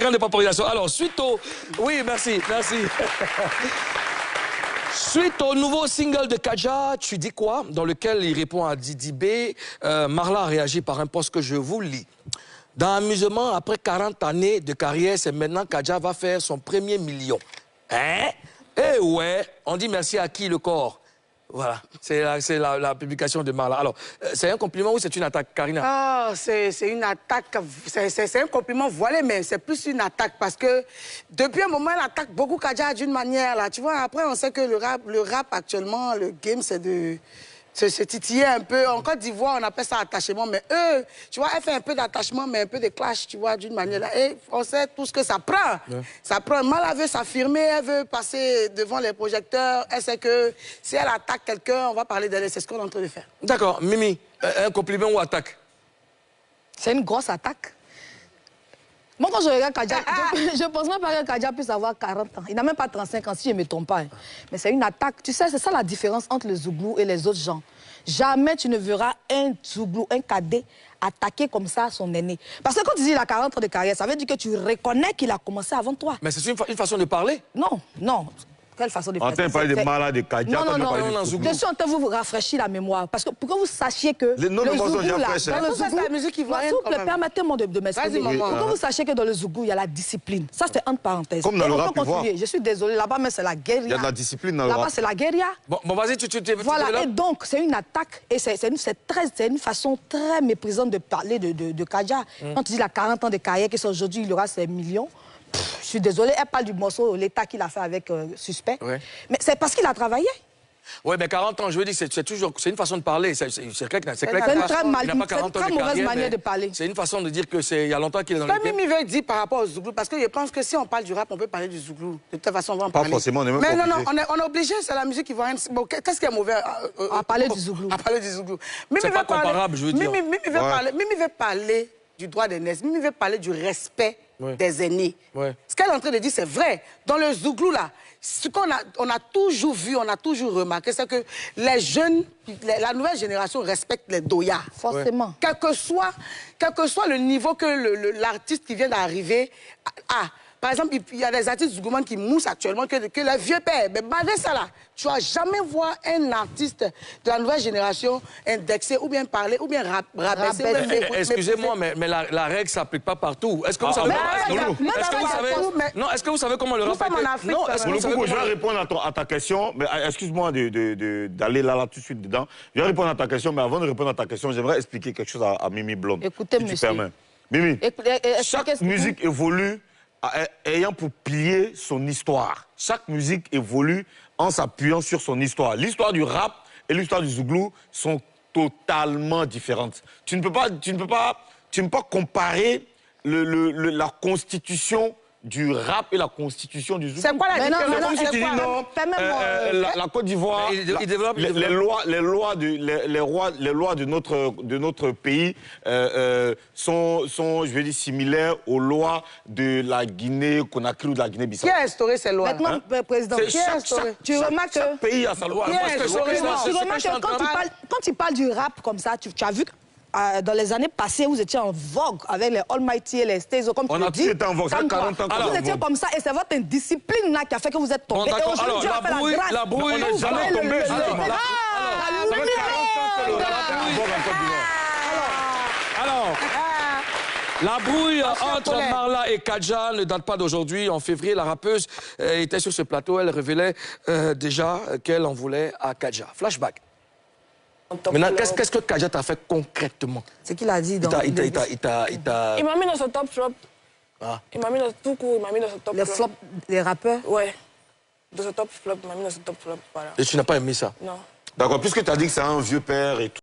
Grande dépaporisation. Alors, suite au... Oui, merci, merci. Suite au nouveau single de Kadja, Tu dis quoi, dans lequel il répond à Didi B, Marla a réagi par un post que je vous lis. Dans Amusement, après 40 années de carrière, c'est maintenant Kadja va faire son premier million. Hein? Eh ouais, on dit merci à qui le corps? Voilà, c'est la publication de Marla. Alors, c'est un compliment ou c'est une attaque, Karina? Ah, c'est une attaque, c'est un compliment voilé, mais c'est plus une attaque parce que depuis un moment, elle attaque beaucoup Kadja d'une manière, là. Tu vois, après, on sait que le rap actuellement, le game, c'est de se titiller un peu. En Côte d'Ivoire, on appelle ça attachement, mais eux, tu vois, elle fait un peu d'attachement, mais un peu de clash, tu vois, d'une manière, là. Et on sait tout ce que ça prend. Ouais. Ça prend. Mal, elle veut s'affirmer, elle veut passer devant les projecteurs. Elle sait que si elle attaque quelqu'un, on va parler d'elle. C'est ce qu'on est en train de faire. D'accord. Mimi, un compliment ou attaque? C'est une grosse attaque. Moi, quand je regarde Kadja, je pense même pas que Kadja puisse avoir 40 ans. Il n'a même pas 35 ans, si je ne me trompe pas. Hein. Mais c'est une attaque. Tu sais, c'est ça la différence entre le Zouglou et les autres gens. Jamais tu ne verras un Zouglou, un cadet, attaquer comme ça son aîné. Parce que quand tu dis il a 40 ans de carrière, ça veut dire que tu reconnais qu'il a commencé avant toi. Mais c'est une façon de parler? Non, non. Quelle façon de faire? En train de parler de Marla, de Kadja, non, je suis en train de vous rafraîchir la mémoire. Parce que pour que vous sachiez que le Zouglou, là, dans le Zouglou, la musique ivoirienne, permettez-moi de m'exprimer. Pour que vous sachiez que dans le Zouglou, il y a la discipline. Ça, c'est entre parenthèses. Comme dans le rap ivoire. Je suis désolée, là-bas, mais c'est la guérilla. Il y a de la discipline dans le rap. Là-bas, c'est la guérilla. Bon, vas-y, tu voilà, et donc, c'est une attaque. Et c'est une façon très méprisante de parler de Kadja. Quand tu dis la 40 ans de carrière, qu'aujourd'hui, il aura ses millions. Je suis désolée, elle parle du morceau, l'état qu'il a fait avec Suspect. Ouais. Mais c'est parce qu'il a travaillé. Oui, mais 40 ans, je veux dire, c'est une façon de parler. C'est clair que c'est une très mauvaise manière de parler. C'est une façon de dire qu'il y a longtemps qu'il est dans le game. Mimi veut dire par rapport au Zouglou, parce que je pense que si on parle du rap, on peut parler du Zouglou. De toute façon, on va en parler. Pas forcément, on est même mais pas non, on est obligé, c'est la musique ivoirienne. Bon, qu'est-ce qui est mauvais à parler du Zouglou? À parler du Zouglou. C'est pas comparable, je veux dire. Mimi veut parler du droit d'aînesse. Mimi veut parler du respect des aînés. Ce qu'elle est en train de dire, c'est vrai. Dans le Zouglou, là, ce qu'on a toujours vu, on a toujours remarqué, c'est que les jeunes, la nouvelle génération respecte les doyas. Forcément. Quel que soit le niveau que l'artiste qui vient d'arriver a. Par exemple, il y a des artistes du gouvernement qui moussent actuellement que les vieux pères. Mais malgré ça, là, tu vas jamais voir un artiste de la nouvelle génération indexé ou bien parler ou bien rabaisser. Excusez-moi, mais la règle ne s'applique pas partout. Est-ce que vous savez est-ce que vous savez comment le rap non, je vais répondre à ta question, mais excuse-moi d'aller là tout de suite dedans. Je vais répondre à ta question, mais avant de répondre à ta question, j'aimerais expliquer quelque chose à Mimi Blonde. Écoutez, si tu permets. Mimi, chaque musique évolue ayant pour pilier son histoire. Chaque musique évolue en s'appuyant sur son histoire. L'histoire du rap et l'histoire du Zouglou sont totalement différentes. Tu ne peux pas comparer la constitution du rap et la constitution du Zouglou. C'est quoi la différence? C'est comme si tu dis non, la Côte d'Ivoire, les lois de notre pays sont, je vais dire, similaires aux lois de la Guinée-Conakry ou de la Guinée-Bissau. Qui a instauré ces lois? Maintenant, Président, tu remarques que... Chaque pays a sa loi. Tu remarques que quand tu parles du rap comme ça, tu as vu que dans les années passées, vous étiez en vogue avec les Almighty et les Stezo, comme tu le dis. On a tous été en vogue, ça fait 40 ans. Vous étiez comme ça et c'est votre indiscipline là qui a fait que vous êtes tombé. Et aujourd'hui, la brouille, on n'est jamais tombé. Alors, la brouille entre Marla et Kadja ne date pas d'aujourd'hui. En février, la rappeuse était sur ce plateau. Elle révélait déjà qu'elle en voulait à Kadja. Flashback. Maintenant, qu'est-ce que Kadja t'a fait concrètement? C'est qu'il a dit dans... Il m'a mis dans ce top flop. Ah. Il m'a mis dans tout court, il m'a mis dans ce top flop. Les flops des rappeurs? Ouais. Dans ce top flop, il m'a mis dans ce top flop. Voilà. Et tu n'as pas aimé ça? Non. D'accord, puisque tu as dit que c'est un vieux père et tout.